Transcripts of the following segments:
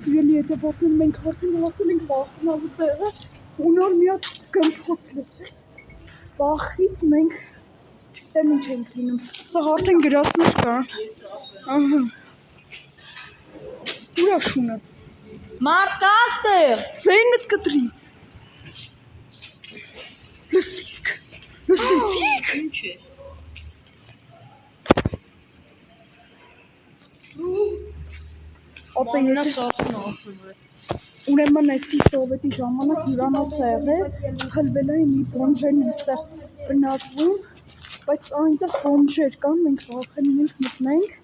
Սիրելի հետևորդներ, մենք արդեն հասել ենք վախենալու տեղը ու նոր մի հատ գմփոց լսվեց։ Վախից մենք չգիտեմ ինչ ենք լինում։ Սա արդեն գրածներ կան։ Ահա։ Ուր է շունը։ Մարդ կա ստեղ։ Ձայնդ կտրի։ Լսիք։ Լսեցիք։ Ինչ է։ Ապա սոսն ասում ես։ Ուրեմն էսի սովետի ժամանակ հյուրանոց է եղել, խլվել է մի բոմժեր այստեղ բնակվում, բայց այնտեղ բոմժեր կան, մենք վախենում ենք մտնենք,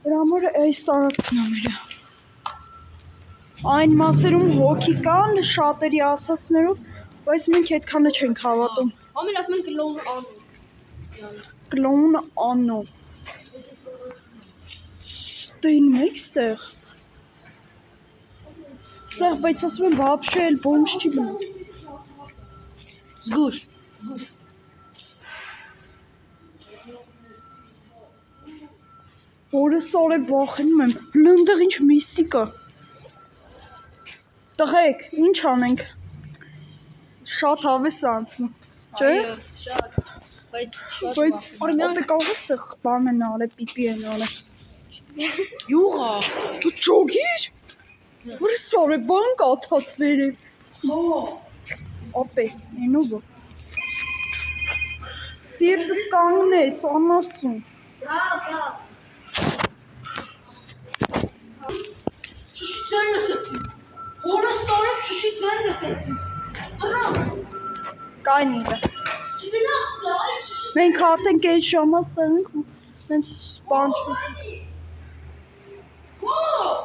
դրա համար այս տարածքն է մերը։ Այն մասերում հոգի կան, շատերի ասածներով, բայց մենք այդքանը չենք հավատում։ Ամեն ասում են Կլոուն անո։ Ստեին մեկ ստեղ։ Ստեղ բայց ասում են вообще էլ բոմժ չի բնա։ Զգուշ։ Օրս օրը վախենում եմ, լնդեղ ինչ միստիկա։ Տղեկ, ինչ անենք։ Շատ հավես է անցնում, չէ՞։ Շատ։ Բայց ապե կարող ես տեղ բան են արել, պիպի են արել։ յուղա։ Դու ճոգիր։ Որս օրը բան կաթած վերև։ Ապե, ինուբը։ Սիրտս կանգնեց, անասուն։ Շշի ձեն լսեցի։ Հորս տարև շշի ձեն լսեցի։ Դրանց։ Կայն իրը։ Չգնաս դա, այլ շշի։ Մենք արդեն կես ժամա սեղենք, հենց բան չի։ Հո։